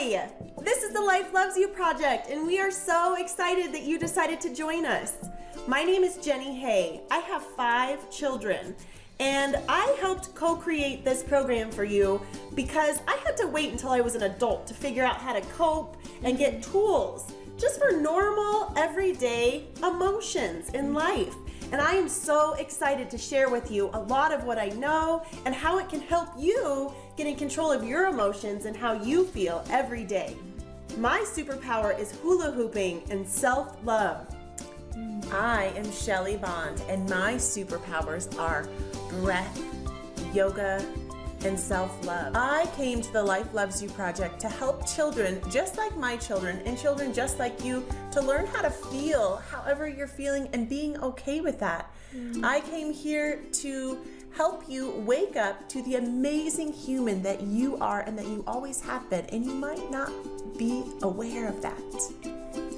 Hi! This is the Life Loves You Project, and we are so excited that you decided to join us. My name is Jenny Hay. I have 5 children, and I helped co-create this program for you because I had to wait until I was an adult to figure out how to cope and get tools just for normal, everyday emotions in life. And I am so excited to share with you a lot of what I know and how it can help you get in control of your emotions and how you feel every day. My superpower is hula hooping and self-love. I am Shelly Bond, and my superpowers are breath, yoga, and self-love. I came to the Life Loves You Project to help children just like my children and children just like you to learn how to feel however you're feeling and being okay with that. I came here to help you wake up to the amazing human that you are and that you always have been, and you might not be aware of that.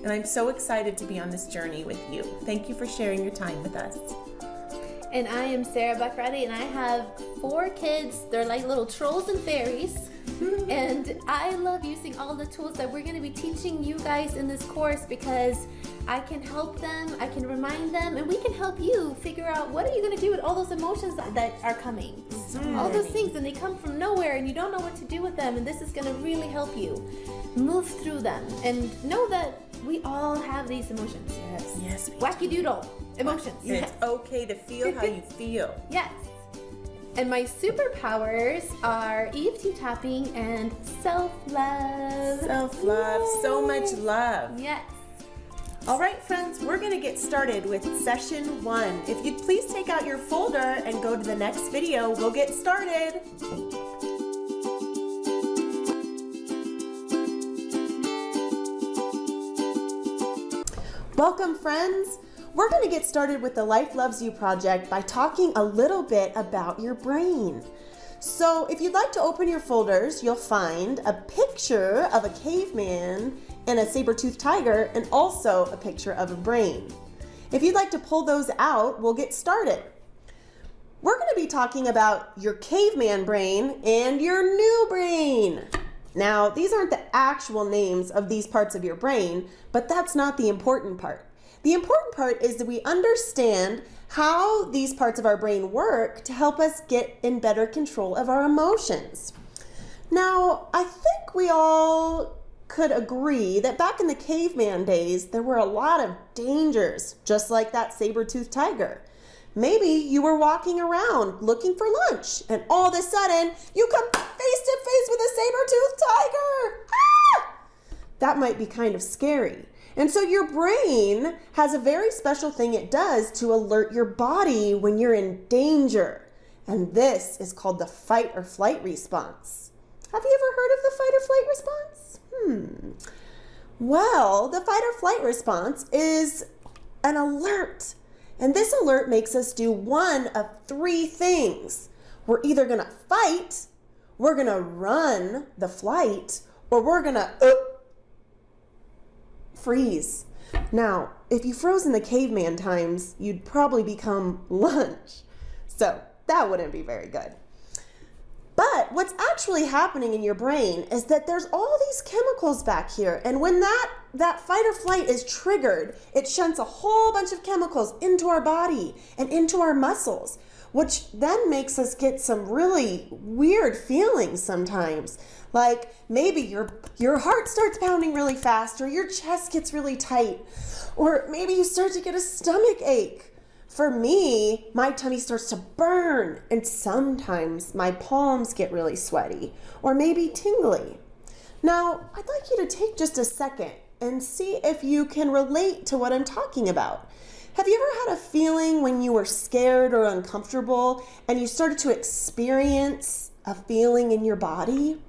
And I'm so excited to be on this journey with you. Thank you for sharing your time with us. And I am Sarah Buckready, and I have 4 kids. They're like little trolls and fairies. And I love using all the tools that we're going to be teaching you guys in this course because I can help them, I can remind them, and we can help you figure out what are you going to do with all those emotions that are coming. All those things, and they come from nowhere, and you don't know what to do with them, and this is going to really help you move through them. And know that we all have these emotions. Yes. Wacky doodle emotions. It's okay to feel how you feel. Yes. And my superpowers are EFT tapping and self-love. Self-love, so much love. Yes. All right, friends, we're going to get started with session 1. If you'd please take out your folder and go to the next video, we'll get started. Welcome, friends. We're going to get started with the Life Loves You Project by talking a little bit about your brain. So if you'd like to open your folders, you'll find a picture of a caveman and a saber-toothed tiger, and also a picture of a brain. If you'd like to pull those out, we'll get started. We're going to be talking about your caveman brain and your new brain. Now, these aren't the actual names of these parts of your brain, but that's not the important part. The important part is that we understand how these parts of our brain work to help us get in better control of our emotions. Now, I think we all could agree that back in the caveman days, there were a lot of dangers, just like that saber-toothed tiger. Maybe you were walking around looking for lunch, and all of a sudden, you come face to face with a saber-toothed tiger. Ah! That might be kind of scary. And so your brain has a very special thing it does to alert your body when you're in danger. And this is called the fight or flight response. Have you ever heard of the fight or flight response? Well, the fight or flight response is an alert. And this alert makes us do one of 3 things. We're either going to fight, we're going to run the flight, or we're going to freeze. Now, if you froze in the caveman times, you'd probably become lunch. So that wouldn't be very good. But what's actually happening in your brain is that there's all these chemicals back here. And when that fight or flight is triggered, it shunts a whole bunch of chemicals into our body and into our muscles, which then makes us get some really weird feelings sometimes. Like maybe your heart starts pounding really fast, or your chest gets really tight, or maybe you start to get a stomach ache. For me, my tummy starts to burn, and sometimes my palms get really sweaty, or maybe tingly. Now, I'd like you to take just a second and see if you can relate to what I'm talking about. Have you ever had a feeling when you were scared or uncomfortable and you started to experience a feeling in your body?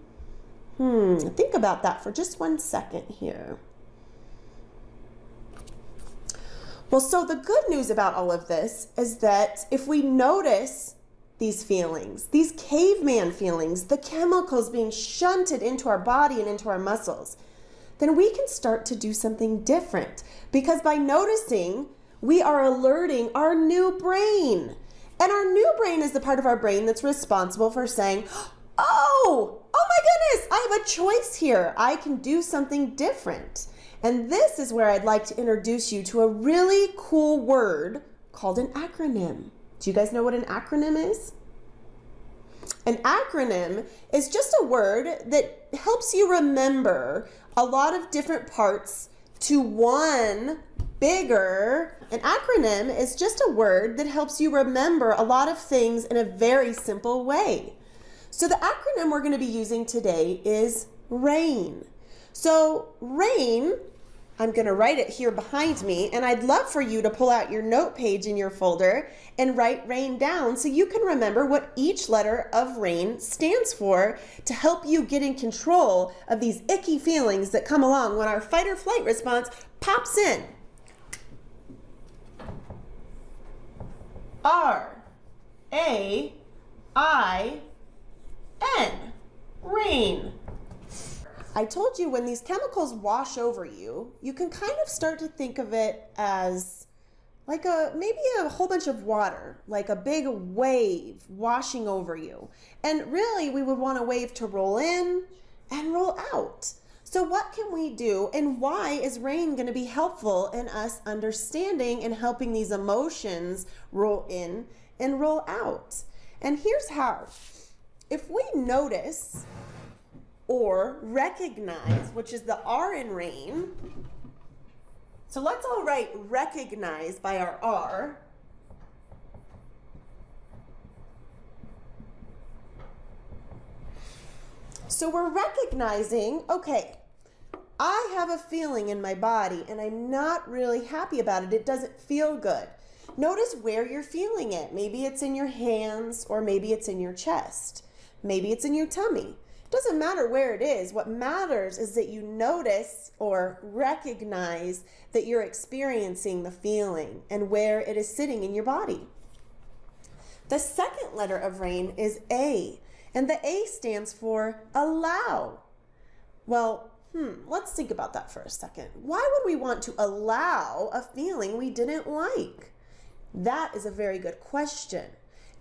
Think about that for just 1 second here. Well, so the good news about all of this is that if we notice these feelings, these caveman feelings, the chemicals being shunted into our body and into our muscles, then we can start to do something different. Because by noticing, we are alerting our new brain. And our new brain is the part of our brain that's responsible for saying, oh, oh my goodness, I have a choice here. I can do something different. And this is where I'd like to introduce you to a really cool word called an acronym. Do you guys know what an acronym is? An acronym is just a word that helps you remember a lot of different parts to one bigger. An acronym is just a word that helps you remember a lot of things in a very simple way. So the acronym we're going to be using today is RAIN. So RAIN, I'm going to write it here behind me, and I'd love for you to pull out your note page in your folder and write RAIN down so you can remember what each letter of RAIN stands for to help you get in control of these icky feelings that come along when our fight or flight response pops in. R-A-I-N, RAIN. I told you when these chemicals wash over you, you can kind of start to think of it as like maybe a whole bunch of water, like a big wave washing over you. And really, we would want a wave to roll in and roll out. So what can we do, and why is RAIN going to be helpful in us understanding and helping these emotions roll in and roll out? And here's how. If we notice or recognize, which is the R in RAIN, so let's all write recognize by our R. So we're recognizing, okay, I have a feeling in my body and I'm not really happy about it. It doesn't feel good. Notice where you're feeling it. Maybe it's in your hands, or maybe it's in your chest. Maybe it's in your tummy. It doesn't matter where it is. What matters is that you notice or recognize that you're experiencing the feeling and where it is sitting in your body. The second letter of RAIN is A, and the A stands for allow. Well, let's think about that for a second. Why would we want to allow a feeling we didn't like? That is a very good question.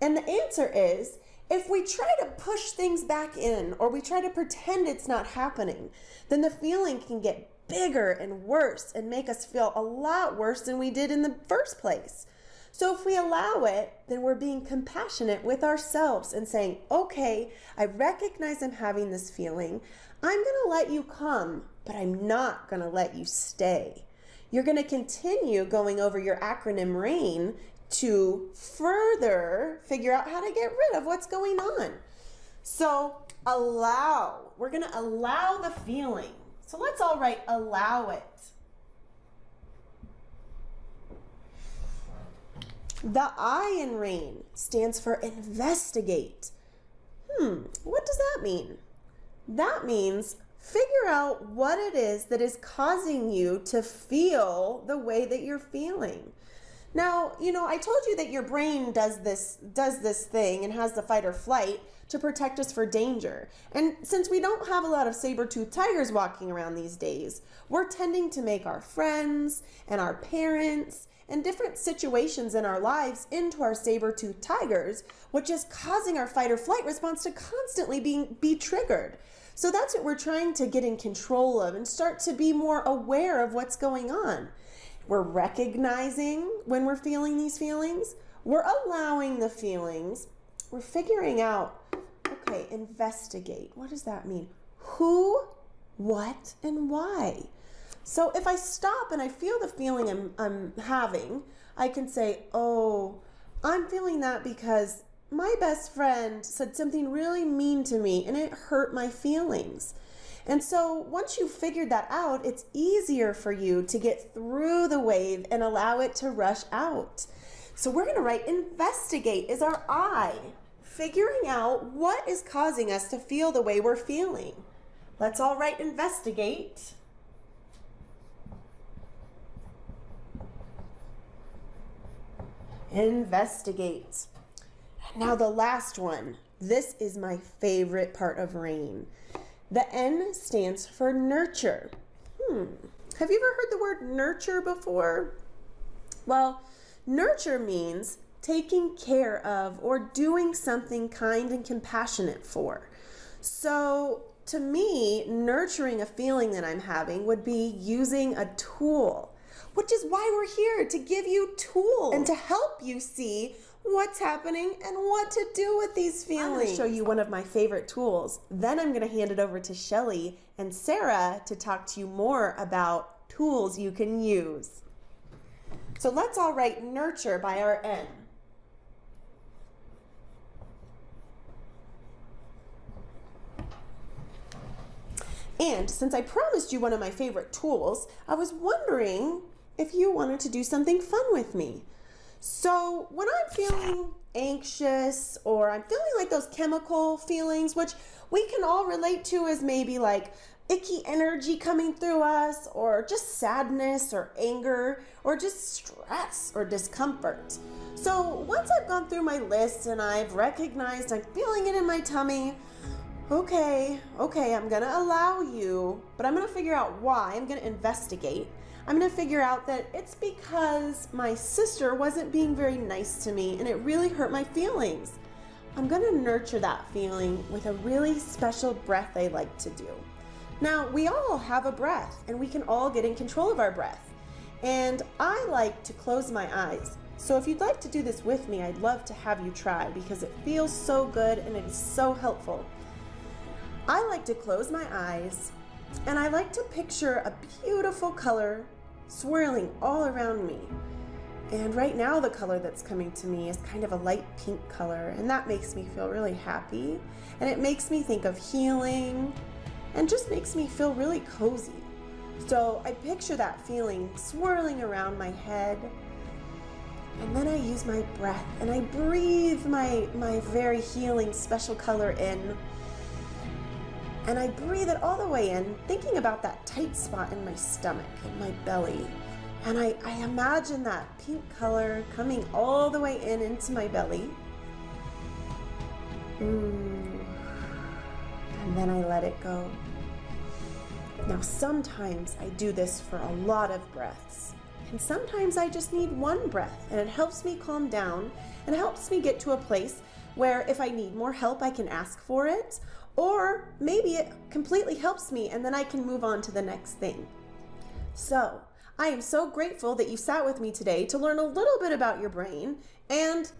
And the answer is, if we try to push things back in, or we try to pretend it's not happening, then the feeling can get bigger and worse and make us feel a lot worse than we did in the first place. So if we allow it, then we're being compassionate with ourselves and saying, okay, I recognize I'm having this feeling. I'm going to let you come, but I'm not going to let you stay. You're going to continue going over your acronym RAIN to further figure out how to get rid of what's going on. So allow. We're going to allow the feeling. So let's all write allow it. The I in RAIN stands for investigate. What does that mean? That means figure out what it is that is causing you to feel the way that you're feeling. Now, I told you that your brain does this thing and has the fight or flight to protect us for danger. And since we don't have a lot of saber-toothed tigers walking around these days, we're tending to make our friends and our parents and different situations in our lives into our saber-toothed tigers, which is causing our fight or flight response to constantly be triggered. So that's what we're trying to get in control of and start to be more aware of what's going on. We're recognizing when we're feeling these feelings. We're allowing the feelings. We're figuring out, okay, investigate. What does that mean? Who, what, and why? So if I stop and I feel the feeling I'm having, I can say, oh, I'm feeling that because my best friend said something really mean to me and it hurt my feelings. And so once you've figured that out, it's easier for you to get through the wave and allow it to rush out. So we're going to write investigate is our I, figuring out what is causing us to feel the way we're feeling. Let's all write investigate. Investigate. Now the last one. This is my favorite part of RAIN. The N stands for nurture. Have you ever heard the word nurture before? Well, nurture means taking care of or doing something kind and compassionate for. So to me, nurturing a feeling that I'm having would be using a tool, which is why we're here, to give you tools and to help you see what's happening and what to do with these feelings. I'm going to show you one of my favorite tools. Then I'm going to hand it over to Shelly and Sarah to talk to you more about tools you can use. So let's all write nurture by our N. And since I promised you one of my favorite tools, I was wondering if you wanted to do something fun with me. So when I'm feeling anxious, or I'm feeling like those chemical feelings, which we can all relate to as maybe like icky energy coming through us, or just sadness or anger, or just stress or discomfort. So once I've gone through my list and I've recognized I'm feeling it in my tummy, okay, I'm gonna allow you, but I'm gonna figure out why. I'm gonna investigate. I'm gonna figure out that it's because my sister wasn't being very nice to me and it really hurt my feelings. I'm gonna nurture that feeling with a really special breath I like to do. Now, we all have a breath and we can all get in control of our breath. And I like to close my eyes. So if you'd like to do this with me, I'd love to have you try because it feels so good and it is so helpful. I like to close my eyes and I like to picture a beautiful color swirling all around me. And right now the color that's coming to me is kind of a light pink color, and that makes me feel really happy, and it makes me think of healing and just makes me feel really cozy. So I picture that feeling swirling around my head, and then I use my breath and I breathe my very healing special color in. And I breathe it all the way in, thinking about that tight spot in my stomach and my belly. And I imagine that pink color coming all the way in into my belly. And then I let it go. Now sometimes I do this for a lot of breaths. And sometimes I just need one breath, and it helps me calm down and helps me get to a place where if I need more help, I can ask for it. Or maybe it completely helps me and then I can move on to the next thing. So I am so grateful that you sat with me today to learn a little bit about your brain and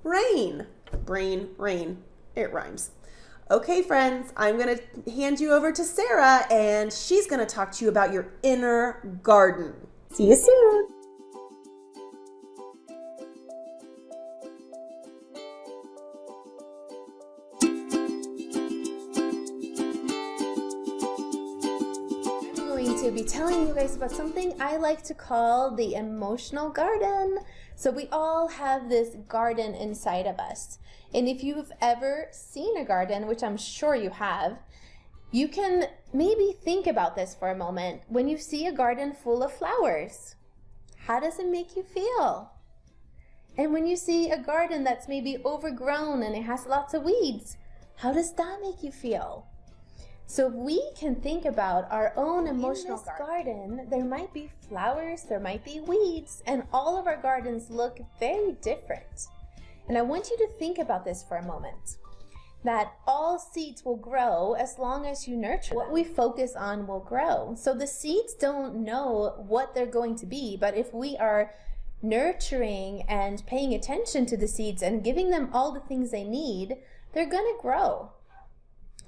rain. Brain, rain, it rhymes. Okay, friends, I'm going to hand you over to Sarah and she's going to talk to you about your inner garden. See you soon. To be telling you guys about something I like to call the emotional garden. So we all have this garden inside of us. And if you've ever seen a garden, which I'm sure you have, you can maybe think about this for a moment. When you see a garden full of flowers, how does it make you feel? And when you see a garden that's maybe overgrown and it has lots of weeds, how does that make you feel? So if we can think about our own emotional garden, there might be flowers, there might be weeds, and all of our gardens look very different. And I want you to think about this for a moment, that all seeds will grow as long as you nurture them. What we focus on will grow. So the seeds don't know what they're going to be, but if we are nurturing and paying attention to the seeds and giving them all the things they need, they're going to grow.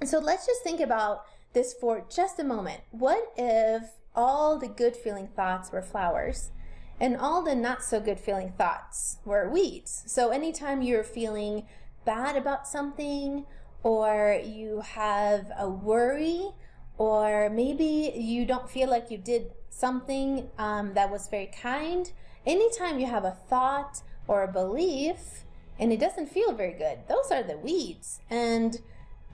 So let's just think about this for just a moment. What if all the good feeling thoughts were flowers and all the not so good feeling thoughts were weeds? So anytime you're feeling bad about something, or you have a worry, or maybe you don't feel like you did something that was very kind, anytime you have a thought or a belief and it doesn't feel very good, those are the weeds. And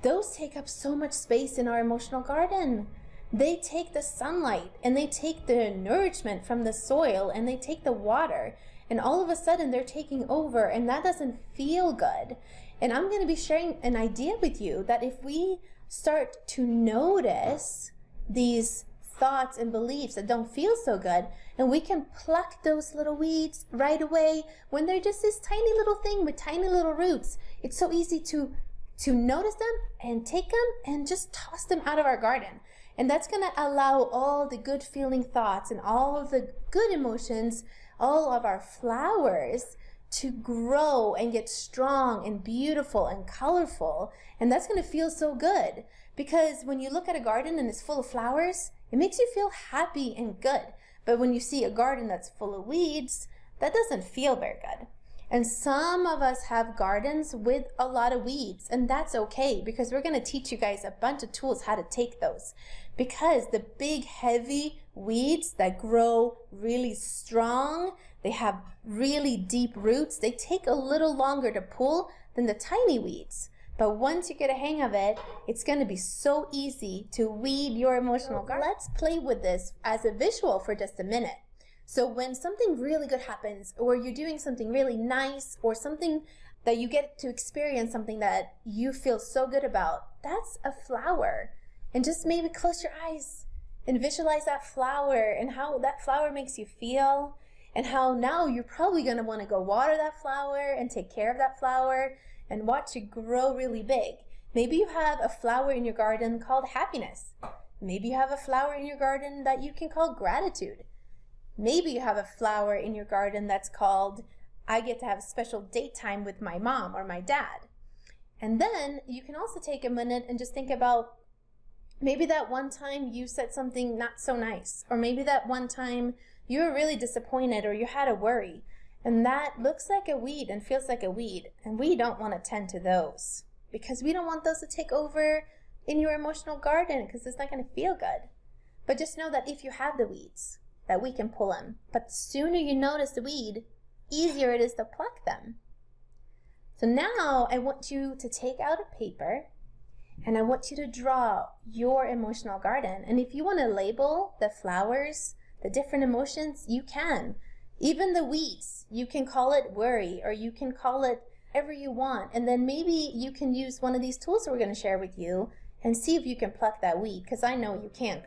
those take up so much space in our emotional garden. They take the sunlight and they take the nourishment from the soil and they take the water, and all of a sudden they're taking over, and that doesn't feel good. And I'm going to be sharing an idea with you that if we start to notice these thoughts and beliefs that don't feel so good, and we can pluck those little weeds right away when they're just this tiny little thing with tiny little roots, it's so easy to to notice them and take them and just toss them out of our garden. And that's going to allow all the good feeling thoughts and all of the good emotions, all of our flowers to grow and get strong and beautiful and colorful. And that's going to feel so good, because when you look at a garden and it's full of flowers, it makes you feel happy and good. But when you see a garden that's full of weeds, that doesn't feel very good. And some of us have gardens with a lot of weeds, and that's okay, because we're going to teach you guys a bunch of tools how to take those. Because the big heavy weeds that grow really strong, they have really deep roots, they take a little longer to pull than the tiny weeds. But once you get a hang of it, it's going to be so easy to weed your emotional garden. Let's play with this as a visual for just a minute. So when something really good happens, or you're doing something really nice, or something that you get to experience, something that you feel so good about, that's a flower. And just maybe close your eyes and visualize that flower and how that flower makes you feel, and how now you're probably going to want to go water that flower and take care of that flower and watch it grow really big. Maybe you have a flower in your garden called happiness. Maybe you have a flower in your garden that you can call gratitude. Maybe you have a flower in your garden that's called, I get to have a special date time with my mom or my dad. And then you can also take a minute and just think about maybe that one time you said something not so nice, or maybe that one time you were really disappointed or you had a worry. And that looks like a weed and feels like a weed. And we don't want to tend to those, because we don't want those to take over in your emotional garden, because it's not going to feel good. But just know that if you have the weeds, that we can pull them. But the sooner you notice the weed, easier it is to pluck them. So now I want you to take out a paper and I want you to draw your emotional garden. And if you want to label the flowers, the different emotions, you can. Even the weeds, you can call it worry, or you can call it whatever you want. And then maybe you can use one of these tools that we're going to share with you and see if you can pluck that weed, because I know you can.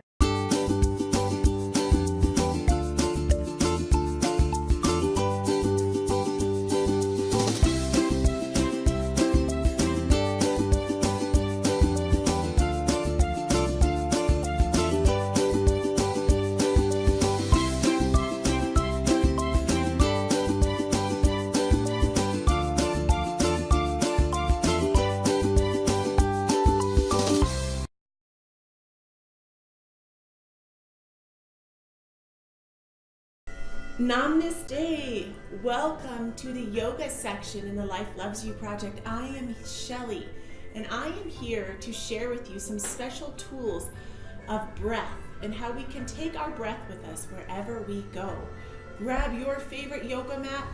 Namaste. Welcome to the yoga section in the Life Loves You project. I am Shelly, and I am here to share with you some special tools of breath and how we can take our breath with us wherever we go. Grab your favorite yoga mat,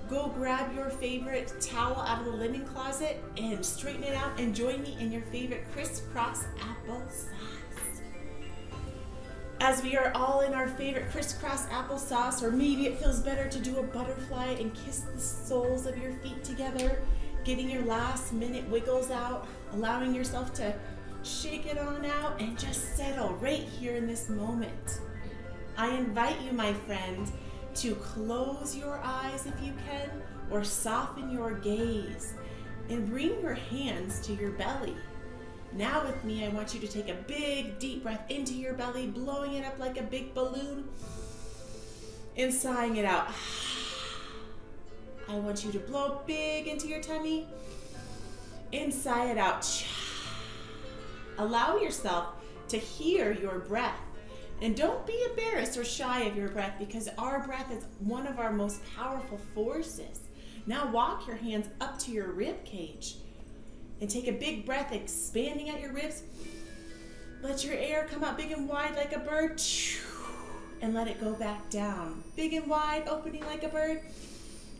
go grab your favorite towel out of the linen closet and straighten it out, and join me in your favorite crisscross applesauce. As we are all in our favorite crisscross applesauce, or maybe it feels better to do a butterfly and kiss the soles of your feet together, getting your last minute wiggles out, allowing yourself to shake it on out and just settle right here in this moment. I invite you, my friend, to close your eyes if you can, or soften your gaze, and bring your hands to your belly. Now with me, I want you to take a big deep breath into your belly, blowing it up like a big balloon and sighing it out. I want you to blow big into your tummy and sigh it out. Allow yourself to hear your breath, and don't be embarrassed or shy of your breath, because our breath is one of our most powerful forces. Now walk your hands up to your rib cage and take a big breath, expanding out your ribs. Let your air come out big and wide like a bird, and let it go back down. Big and wide, opening like a bird,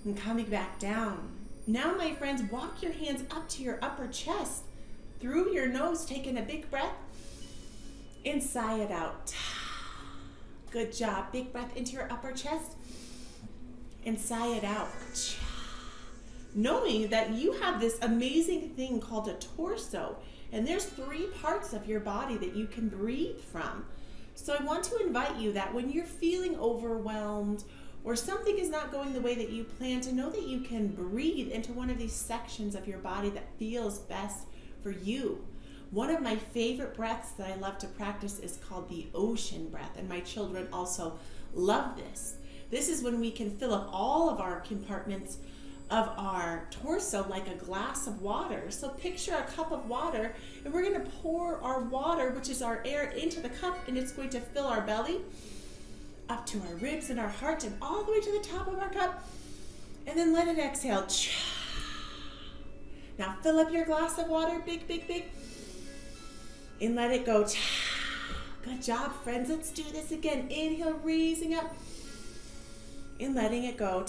and coming back down. Now, my friends, walk your hands up to your upper chest, through your nose, taking a big breath, and sigh it out. Good job. Big breath into your upper chest, and sigh it out. Knowing that you have this amazing thing called a torso, and there's 3 parts of your body that you can breathe from. So I want to invite you that when you're feeling overwhelmed or something is not going the way that you plan, to know that you can breathe into one of these sections of your body that feels best for you. One of my favorite breaths that I love to practice is called the ocean breath, and my children also love this. This is when we can fill up all of our compartments of our torso like a glass of water. So picture a cup of water, and we're going to pour our water, which is our air, into the cup, and it's going to fill our belly up to our ribs and our heart and all the way to the top of our cup, and then let it exhale. Now fill up your glass of water, big, big, big, and let it go. Good job, friends. Let's do this again. Inhale, raising up and letting it go.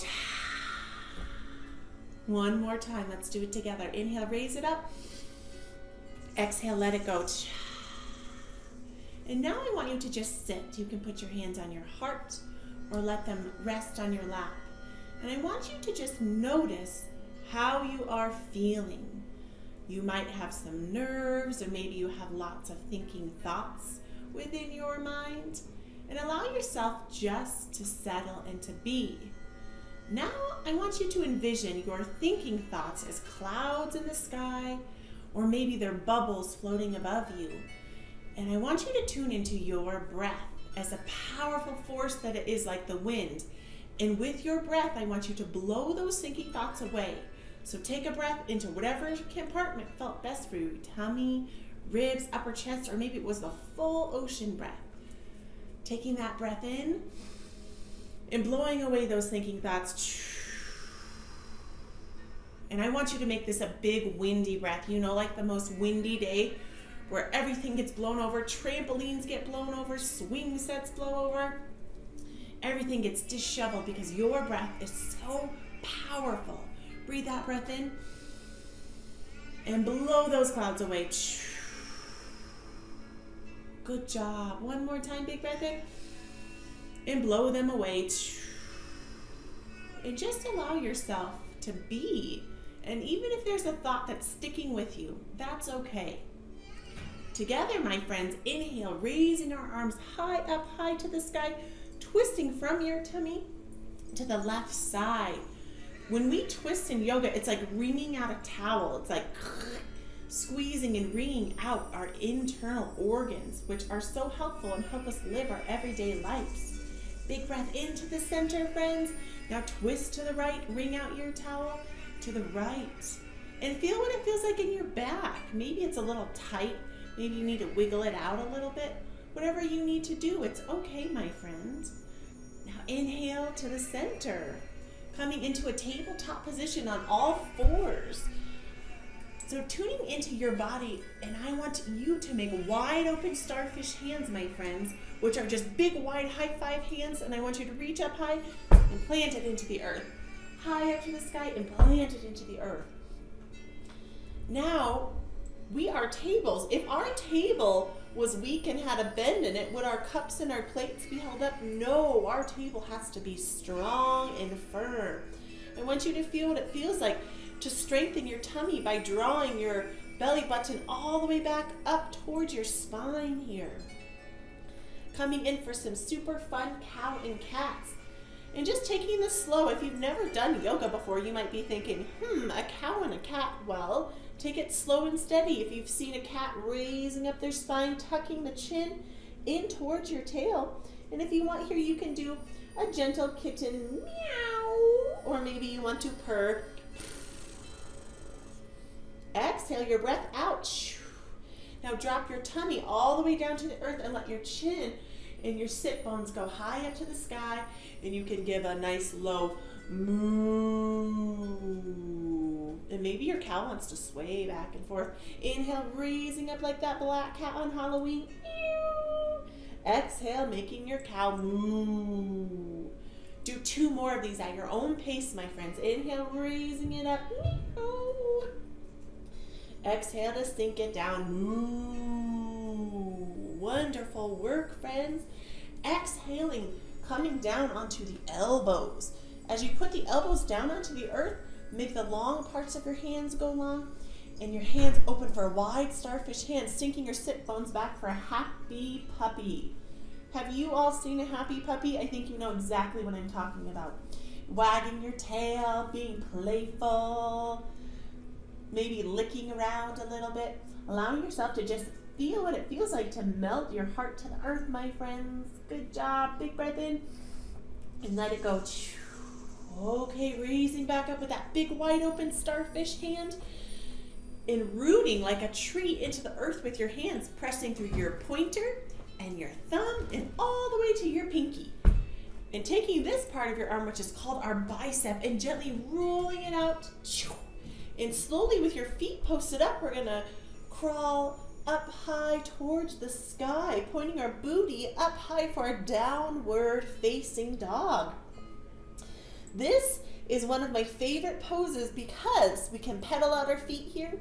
One more time. Let's do it together. Inhale, raise it up. Exhale, let it go. And now I want you to just sit. You can put your hands on your heart or let them rest on your lap. And I want you to just notice how you are feeling. You might have some nerves, or maybe you have lots of thinking thoughts within your mind. And allow yourself just to settle and to be. Now I want you to envision your thinking thoughts as clouds in the sky, or maybe they're bubbles floating above you. And I want you to tune into your breath as a powerful force that it is, like the wind. And with your breath, I want you to blow those thinking thoughts away. So take a breath into whatever compartment felt best for you. Tummy, ribs, upper chest, or maybe it was the full ocean breath. Taking that breath in and blowing away those thinking thoughts. And I want you to make this a big windy breath. You know, like the most windy day where everything gets blown over, trampolines get blown over, swing sets blow over. Everything gets disheveled because your breath is so powerful. Breathe that breath in and blow those clouds away. Good job. One more time, big breath in and blow them away. And just allow yourself to be. And even if there's a thought that's sticking with you, that's okay. Together, my friends, inhale, raising our arms high up, high to the sky, twisting from your tummy to the left side. When we twist in yoga, it's like wringing out a towel. It's like squeezing and wringing out our internal organs, which are so helpful and help us live our everyday lives. Big breath into the center, friends. Now twist to the right, wring out your towel to the right. And feel what it feels like in your back. Maybe it's a little tight. Maybe you need to wiggle it out a little bit. Whatever you need to do, it's okay, my friend. Now inhale to the center, coming into a tabletop position on all fours. So tuning into your body, and I want you to make wide open starfish hands, my friends, which are just big, wide, high five hands, and I want you to reach up high and plant it into the earth. High up to the sky and plant it into the earth. Now, we are tables. If our table was weak and had a bend in it, would our cups and our plates be held up? No, our table has to be strong and firm. I want you to feel what it feels like to strengthen your tummy by drawing your belly button all the way back up towards your spine here. Coming in for some super fun cow and cats. And just taking this slow. If you've never done yoga before, you might be thinking, a cow and a cat. Well, take it slow and steady. If you've seen a cat raising up their spine, tucking the chin in towards your tail. And if you want here, you can do a gentle kitten meow, or maybe you want to purr. Exhale your breath out. Now drop your tummy all the way down to the earth and let your chin and your sit bones go high up to the sky, and you can give a nice low moo. And maybe your cow wants to sway back and forth. Inhale, raising up like that black cat on Halloween. Exhale, making your cow moo. Do 2 more of these at your own pace, my friends. Inhale, raising it up. Exhale to sink it down. Moo. Wonderful work, friends. Exhaling, coming down onto the elbows. As you put the elbows down onto the earth, make the long parts of your hands go long, and your hands open for wide starfish hands, sinking your sit bones back for a happy puppy. Have you all seen a happy puppy? I think you know exactly what I'm talking about. Wagging your tail, being playful. maybe licking around a little bit, allowing yourself to just feel what it feels like to melt your heart to the earth, my friends. Good job. Big breath in and let it go. Okay, raising back up with that big wide open starfish hand and rooting like a tree into the earth with your hands, pressing through your pointer and your thumb and all the way to your pinky. And taking this part of your arm, which is called our bicep, and gently rolling it out. And slowly with your feet posted up, we're gonna crawl up high towards the sky, pointing our booty up high for a downward facing dog. This is one of my favorite poses because we can pedal out our feet here,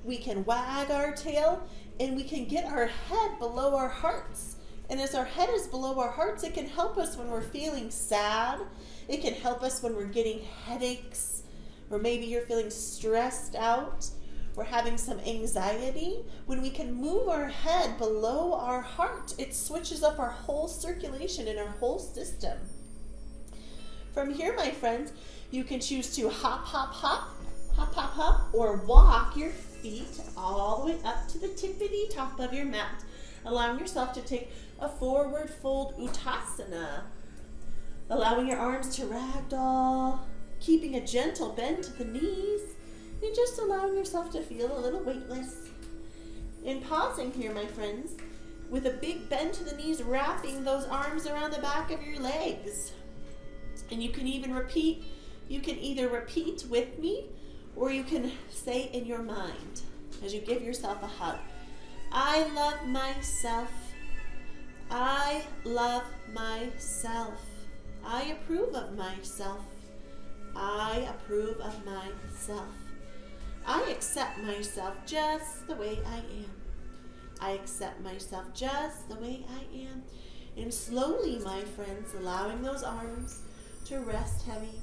we can wag our tail, and we can get our head below our hearts. And as our head is below our hearts, it can help us when we're feeling sad. It can help us when we're getting headaches, or maybe you're feeling stressed out. We're having some anxiety. When we can move our head below our heart, it switches up our whole circulation and our whole system. From here, my friends, you can choose to hop, hop, hop, hop, hop, hop, or walk your feet all the way up to the tippity top of your mat, allowing yourself to take a forward fold uttasana, allowing your arms to ragdoll, keeping a gentle bend to the knees, and just allowing yourself to feel a little weightless. And pausing here, my friends, with a big bend to the knees, wrapping those arms around the back of your legs. And you can even repeat, you can either repeat with me, or you can say in your mind as you give yourself a hug, I love myself. I love myself. I approve of myself. I approve of myself. I accept myself just the way I am. I accept myself just the way I am. And slowly, my friends, allowing those arms to rest heavy,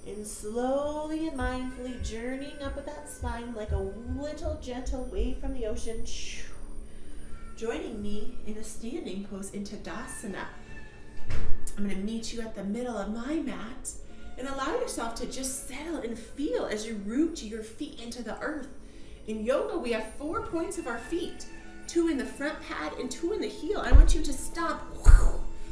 and slowly and mindfully journeying up with that spine like a little gentle wave from the ocean. Joining me in a standing pose in Tadasana. I'm going to meet you at the middle of my mat. And allow yourself to just settle and feel as you root your feet into the earth. In yoga, we have 4 points of our feet, 2 in the front pad and 2 in the heel. I want you to stop,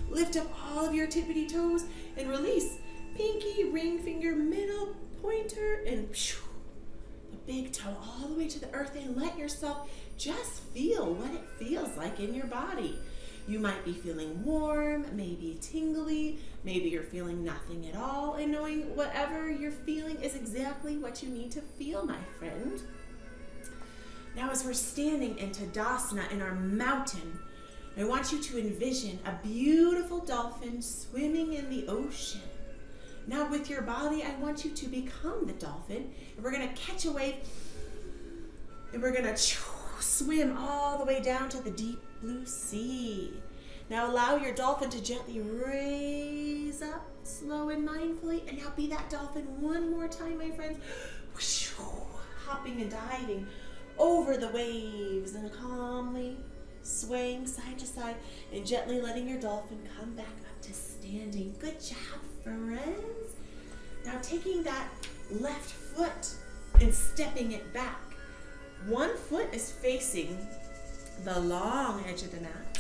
lift up all of your tippity toes and release. Pinky, ring finger, middle, pointer, and the big toe all the way to the earth, and let yourself just feel what it feels like in your body. You might be feeling warm, maybe tingly, maybe you're feeling nothing at all, and knowing whatever you're feeling is exactly what you need to feel, my friend. Now, as we're standing in Tadasana in our mountain, I want you to envision a beautiful dolphin swimming in the ocean. Now, with your body, I want you to become the dolphin, and we're going to catch a wave, and we're going to swim all the way down to the deep blue sea. Now allow your dolphin to gently raise up, slow and mindfully, and now be that dolphin one more time, my friends. Hopping and diving over the waves and calmly swaying side to side and gently letting your dolphin come back up to standing. Good job, friends. Now taking that left foot and stepping it back. One foot is facing the long edge of the mat,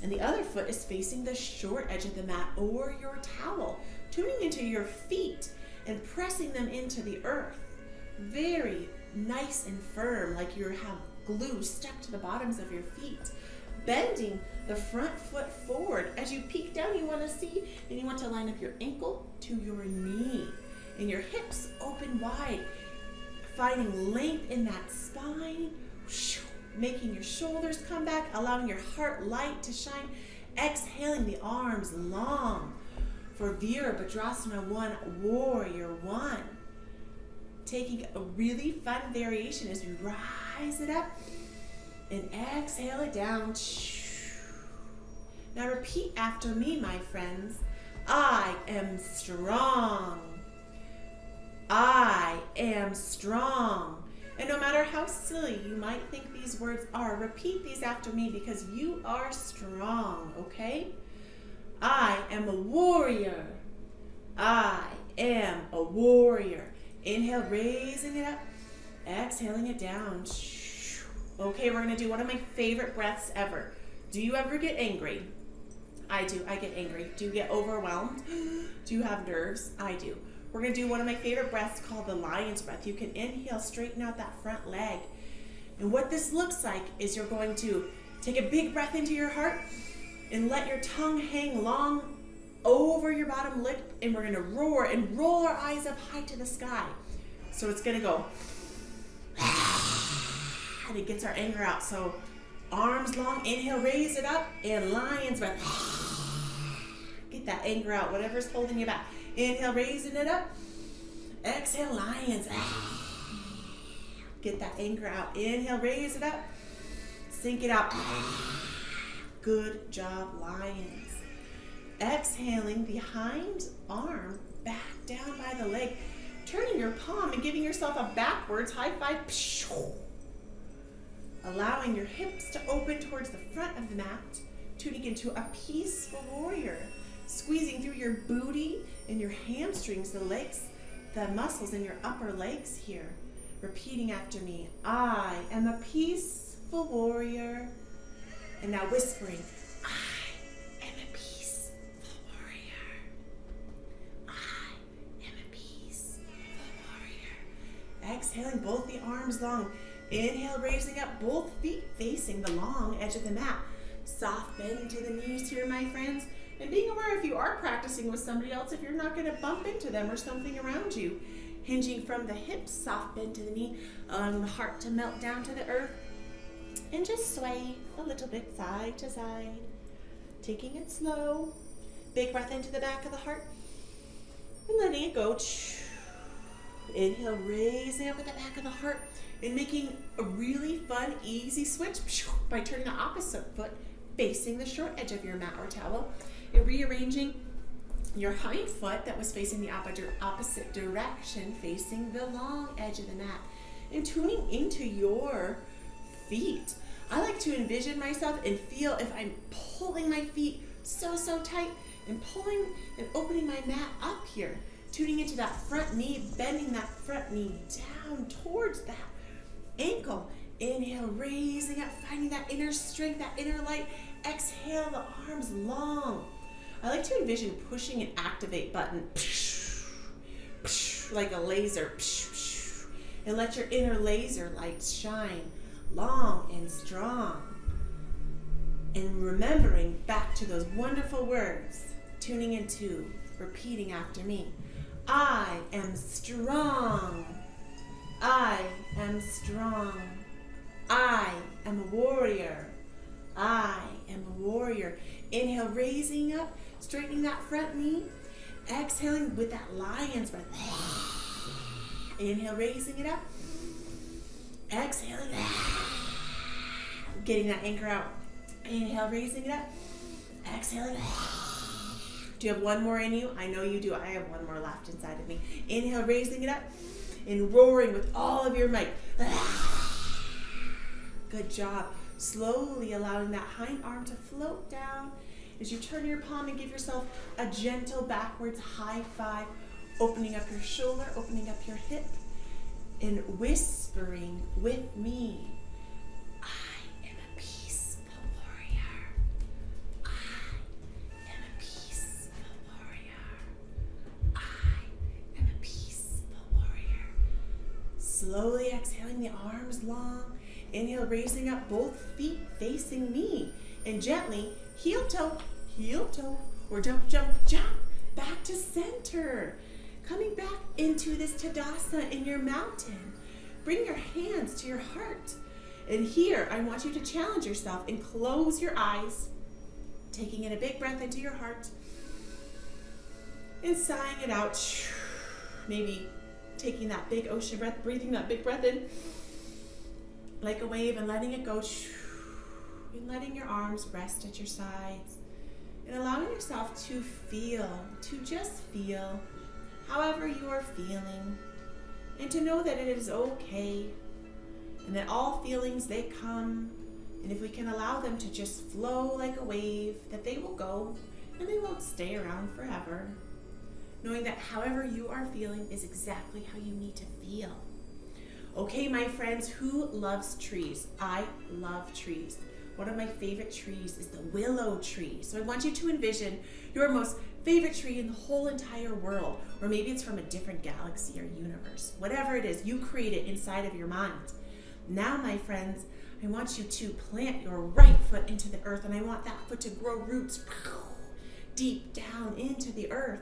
and the other foot is facing the short edge of the mat or your towel, tuning into your feet and pressing them into the earth. Very nice and firm, like you have glue stuck to the bottoms of your feet. Bending the front foot forward. As you peek down, you want to see, and you want to line up your ankle to your knee, and your hips open wide, finding length in that spine, making your shoulders come back, allowing your heart light to shine, exhaling the arms long for Virabhadrasana 1, Warrior 1. Taking a really fun variation as we rise it up and exhale it down. Now repeat after me, my friends. I am strong. I am strong. And no matter how silly you might think these words are, repeat these after me because you are strong, okay? I am a warrior. I am a warrior. Inhale, raising it up. Exhaling it down. Okay, we're going to do one of my favorite breaths ever. Do you ever get angry? I do. I get angry. Do you get overwhelmed? Do you have nerves? I do. We're going to do one of my favorite breaths called the lion's breath. You can inhale, straighten out that front leg. And what this looks like is you're going to take a big breath into your heart and let your tongue hang long over your bottom lip, and we're going to roar and roll our eyes up high to the sky. So it's going to go, and it gets our anger out. So arms long, inhale, raise it up, and lion's breath. Get that anger out, whatever's holding you back. Inhale, raising it up. Exhale, lions. Get that anger out. Inhale, raise it up. Sink it out. Good job, lions. Exhaling the hind arm back down by the leg. Turning your palm and giving yourself a backwards high five. Allowing your hips to open towards the front of the mat. Tuning into a peaceful warrior. Squeezing through your booty and your hamstrings, the legs, the muscles in your upper legs here. Repeating after me. I am a peaceful warrior. And now whispering. I am a peaceful warrior. I am a peaceful warrior. Exhaling both the arms long. Inhale, raising up both feet facing the long edge of the mat. Soft bend into the knees here, my friends. And being aware if you are practicing with somebody else, if you're not going to bump into them or something around you. Hinging from the hips, soft bend to the knee, allowing the heart to melt down to the earth. And just sway a little bit side to side. Taking it slow. Big breath into the back of the heart. And letting it go. Inhale, raising up at the back of the heart. And making a really fun, easy switch by turning the opposite foot facing the short edge of your mat or towel. And rearranging your hind foot that was facing the opposite direction, facing the long edge of the mat. And tuning into your feet. I like to envision myself and feel if I'm pulling my feet so tight and pulling and opening my mat up here. Tuning into that front knee, bending that front knee down towards that ankle. Inhale, raising up, finding that inner strength, that inner light. Exhale, the arms long. I like to envision pushing an activate button like a laser, and let your inner laser light shine long and strong. And remembering back to those wonderful words, tuning into, repeating after me. I am strong. I am strong. I am a warrior. I am a warrior. Inhale, raising up, straightening that front knee. Exhaling with that lion's breath. Inhale, raising it up. Exhaling. Getting that anchor out. Inhale, raising it up. Exhaling. Do you have one more in you? I know you do. I have one more left inside of me. Inhale, raising it up. And roaring with all of your might. Good job. Slowly allowing that hind arm to float down as you turn your palm and give yourself a gentle backwards high five, opening up your shoulder, opening up your hip, and whispering with me. I am a peaceful warrior. I am a peaceful warrior. I am a peaceful warrior. Slowly exhaling the arms long. Inhale, raising up both feet facing me. And gently, heel toe, or jump, back to center. Coming back into this Tadasana in your mountain. Bring your hands to your heart. And here, I want you to challenge yourself and close your eyes. Taking in a big breath into your heart. And sighing it out. Maybe taking that big ocean breath, breathing that big breath in. Like a wave and letting it go. And letting your arms rest at your sides. And allowing yourself to feel, to just feel however you are feeling. And to know that it is okay. And that all feelings, they come. And if we can allow them to just flow like a wave, that they will go and they won't stay around forever. Knowing that however you are feeling is exactly how you need to feel. Okay, my friends, who loves trees? I love trees. One of my favorite trees is the willow tree. So I want you to envision your most favorite tree in the whole entire world, or maybe it's from a different galaxy or universe. Whatever it is, you create it inside of your mind. Now, my friends, I want you to plant your right foot into the earth, and I want that foot to grow roots deep down into the earth.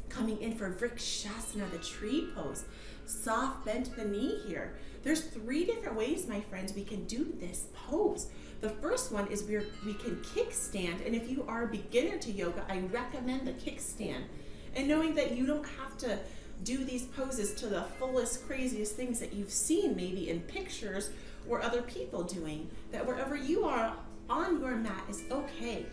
Coming in for Vrikshasana, the tree pose. Soft bend to the knee here. There's 3 different ways, my friends, we can do this pose. The first one is we can kickstand, and if you are a beginner to yoga, I recommend the kickstand. And knowing that you don't have to do these poses to the fullest, craziest things that you've seen maybe in pictures or other people doing, that wherever you are on your mat is okay.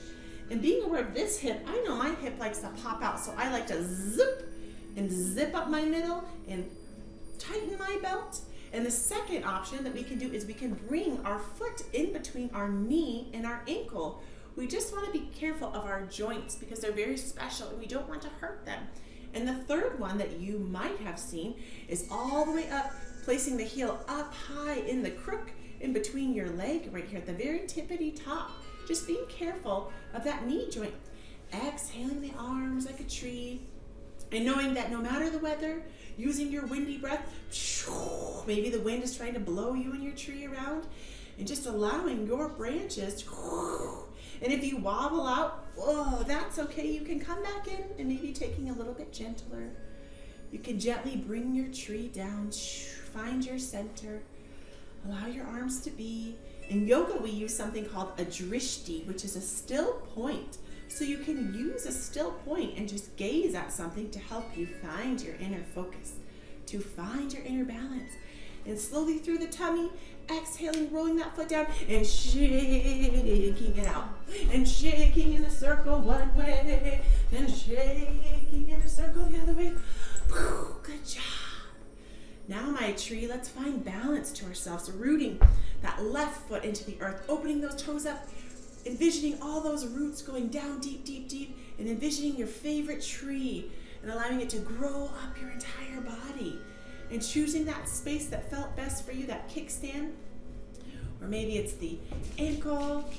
And being aware of this hip, I know my hip likes to pop out, so I like to zip up my middle and tighten my belt. And the second option that we can do is we can bring our foot in between our knee and our ankle. We just want to be careful of our joints because they're very special and we don't want to hurt them. And the third one that you might have seen is all the way up, placing the heel up high in the crook in between your leg right here at the very tippity top. Just being careful of that knee joint. Exhaling the arms like a tree. And knowing that no matter the weather, using your windy breath, maybe the wind is trying to blow you and your tree around, and just allowing your branches, and if you wobble out, that's okay. You can come back in and maybe taking a little bit gentler. You can gently bring your tree down, find your center, allow your arms to be. In yoga, we use something called a drishti, which is a still point. So you can use a still point and just gaze at something to help you find your inner focus, to find your inner balance. And slowly through the tummy, exhaling, rolling that foot down and shaking it out. And shaking in a circle one way, and shaking in a circle the other way. Good job. Now, my tree, let's find balance to ourselves. Rooting that left foot into the earth, opening those toes up, envisioning all those roots going down deep, deep, deep, and envisioning your favorite tree and allowing it to grow up your entire body. And choosing that space that felt best for you, that kickstand, or maybe it's the ankle,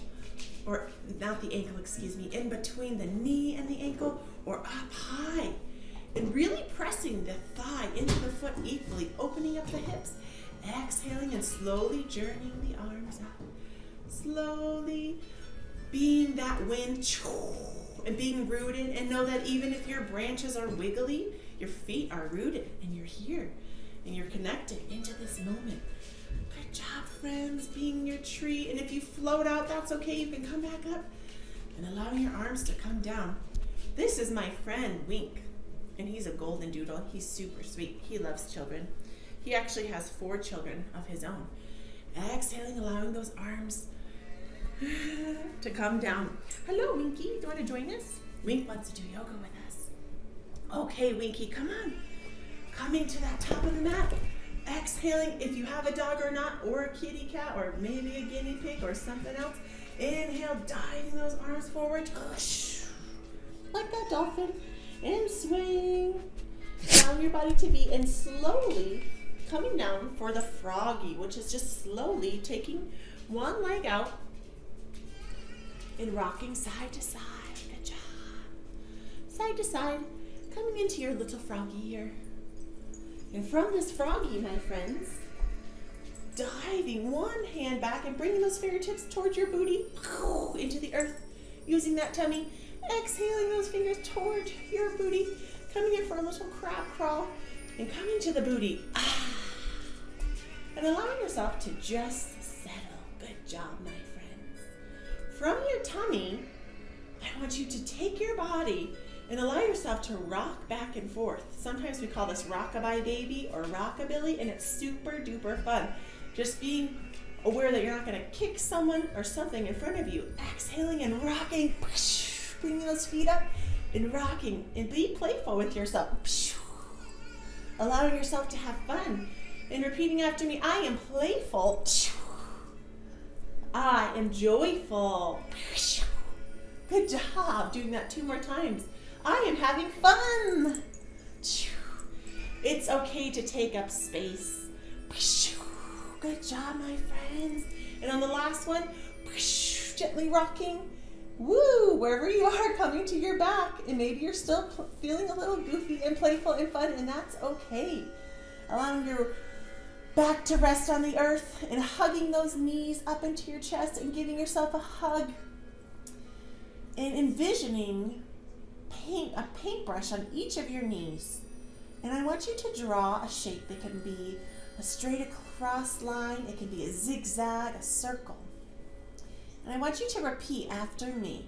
or not the ankle, excuse me, in between the knee and the ankle, or up high. And really pressing the thigh into the foot equally, opening up the hips, exhaling and slowly journeying the arms up. Slowly being that wind and being rooted, and know that even if your branches are wiggly, your feet are rooted and you're here and you're connected into this moment. Good job, friends, being your tree. And if you float out, that's okay. You can come back up and allowing your arms to come down. This is my friend Wink, and he's a golden doodle. He's super sweet. He loves children. He actually has 4 children of his own. Exhaling, allowing those arms to come down. Hello, Winky. Do you want to join us? Wink wants to do yoga with us. Okay, Winky, come on. Coming to that top of the mat. Exhaling, if you have a dog or not, or a kitty cat, or maybe a guinea pig, or something else. Inhale, diving those arms forward. Like that dolphin. And swing. Allow your body to be, and slowly coming down for the froggy, which is just slowly taking one leg out and rocking side to side. Good job. Side to side, coming into your little froggy here. And from this froggy, my friends, diving one hand back and bringing those fingertips towards your booty into the earth, using that tummy, exhaling those fingers towards your booty, coming in for a little crab crawl, and coming to the booty. And allowing yourself to just settle. Good job, my friends. From your tummy, I want you to take your body and allow yourself to rock back and forth. Sometimes we call this rockabye baby or rockabilly, and it's super duper fun. Just being aware that you're not going to kick someone or something in front of you. Exhaling and rocking, bringing those feet up and rocking, and be playful with yourself. Allowing yourself to have fun and repeating after me. I am playful. I am joyful. Good job. Doing that 2 more times. I am having fun. It's okay to take up space. Good job, my friends. And on the last one, gently rocking. Woo! Wherever you are, coming to your back. And maybe you're still feeling a little goofy and playful and fun, and that's okay. Allowing your back to rest on the earth and hugging those knees up into your chest and giving yourself a hug. And envisioning a paintbrush on each of your knees. And I want you to draw a shape. It can be a straight across line. It can be a zigzag, a circle. And I want you to repeat after me.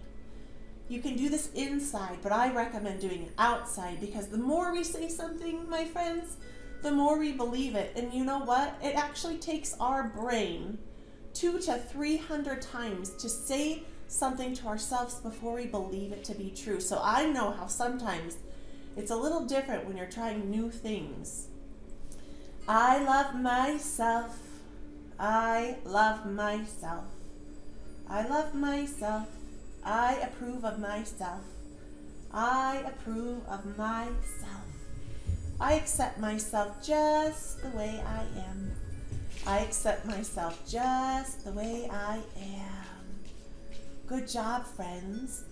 You can do this inside, but I recommend doing it outside because the more we say something, my friends, the more we believe it. And you know what? It actually takes our brain 200 to 300 times to say something to ourselves before we believe it to be true. So I know how sometimes it's a little different when you're trying new things. I love myself. I love myself. I love myself. I approve of myself. I approve of myself. I accept myself just the way I am. I accept myself just the way I am. Good job, friends.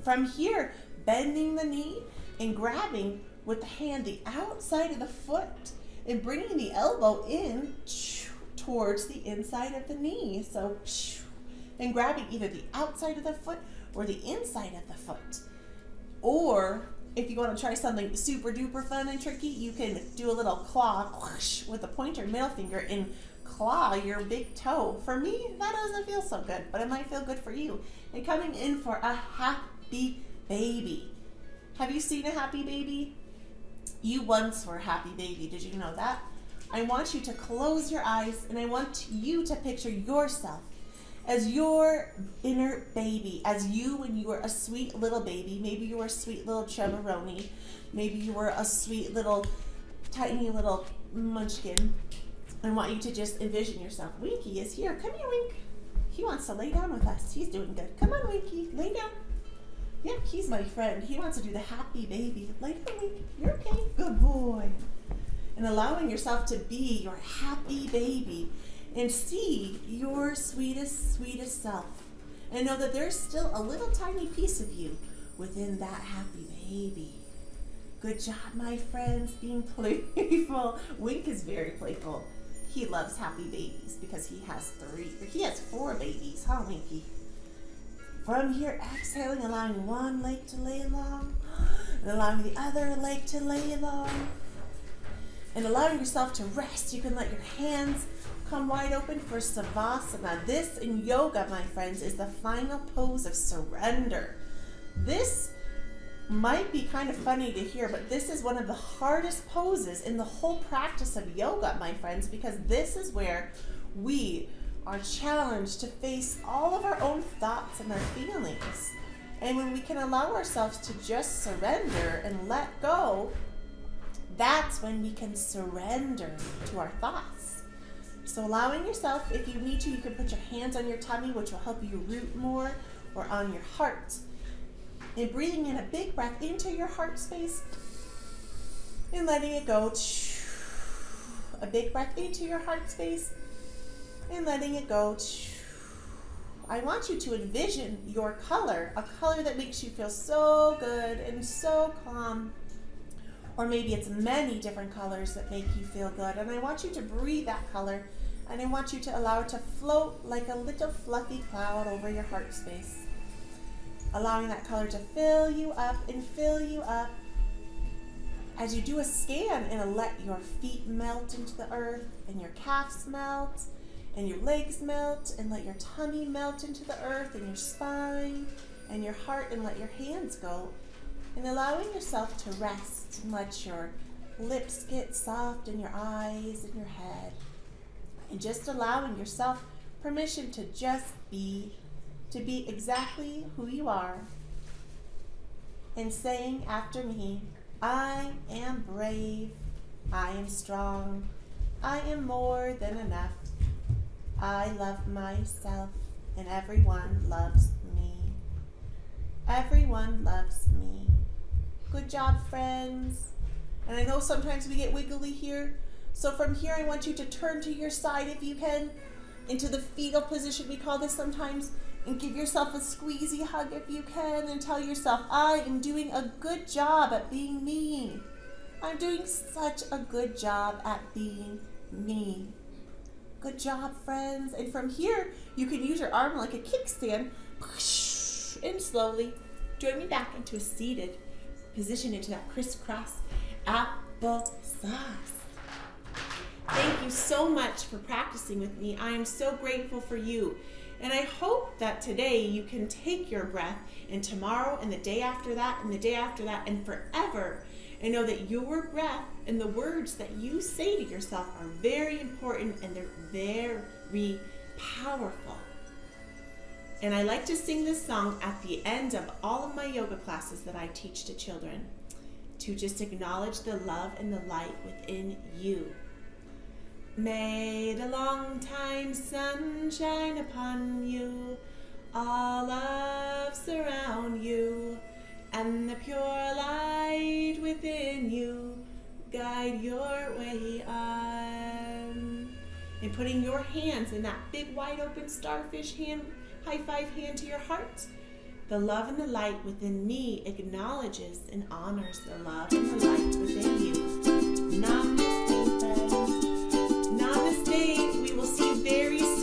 From here, bending the knee and grabbing with the hand the outside of the foot and bringing the elbow in towards the inside of the knee. So, and grabbing either the outside of the foot or the inside of the foot. Or if you want to try something super duper fun and tricky, you can do a little claw with the pointer middle finger and claw your big toe. For me, that doesn't feel so good, but it might feel good for you. And coming in for a happy baby. Have you seen a happy baby? You once were a happy baby. Did you know that? I want you to close your eyes and I want you to picture yourself as your inner baby, as you when you were a sweet little baby. Maybe you were a sweet little Trevoroni. Maybe you were a sweet little, tiny little munchkin. I want you to just envision yourself. Winky is here. Come here, Wink. He wants to lay down with us. He's doing good. Come on, Winky. Lay down. Yep, he's my friend. He wants to do the happy baby. Lay down, Winky. You're okay. Good boy. And allowing yourself to be your happy baby and see your sweetest, sweetest self. And know that there's still a little tiny piece of you within that happy baby. Good job, my friends, being playful. Wink is very playful. He loves happy babies because he has 4 babies, huh, Winky? From here, exhaling, allowing one leg to lay long, and allowing the other leg to lay long, and allowing yourself to rest. You can let your hands come wide open for Savasana. This in yoga, my friends, is the final pose of surrender. This might be kind of funny to hear, but this is one of the hardest poses in the whole practice of yoga, my friends, because this is where we are challenged to face all of our own thoughts and our feelings. And when we can allow ourselves to just surrender and let go, that's when we can surrender to our thoughts. So allowing yourself, if you need to, you can put your hands on your tummy, which will help you root more, or on your heart. And breathing in a big breath into your heart space and letting it go. A big breath into your heart space and letting it go. I want you to envision your color, a color that makes you feel so good and so calm. Or maybe it's many different colors that make you feel good. And I want you to breathe that color, and I want you to allow it to float like a little fluffy cloud over your heart space. Allowing that color to fill you up and fill you up. As you do a scan and let your feet melt into the earth, and your calves melt, and your legs melt, and let your tummy melt into the earth, and your spine, and your heart, and let your hands go. And allowing yourself to rest and let your lips get soft and your eyes and your head. And just allowing yourself permission to just be exactly who you are. And saying after me, I am brave, I am strong, I am more than enough. I love myself and everyone loves me. Everyone loves me. Good job, friends. And I know sometimes we get wiggly here, So from here, I want you to turn to your side if you can, into the fetal position, we call this sometimes, and give yourself a squeezy hug if you can, and tell yourself, I am doing a good job at being me. I'm doing such a good job at being me. Good job, friends. And from here, you can use your arm like a kickstand, and slowly join me back into a seated position, into that crisscross applesauce. Thank you so much for practicing with me. I am so grateful for you. And I hope that today you can take your breath, and tomorrow and the day after that and the day after that and forever, and know that your breath and the words that you say to yourself are very important, and they're very powerful. And I like to sing this song at the end of all of my yoga classes that I teach to children, to just acknowledge the love and the light within you. May the long time sun shine upon you, all love surround you, and the pure light within you guide your way on. And putting your hands in that big wide open starfish hand, high five hand to your heart, the love and the light within me acknowledges and honors the love and the light within you. Namaste, friends. Namaste. We will see you very soon.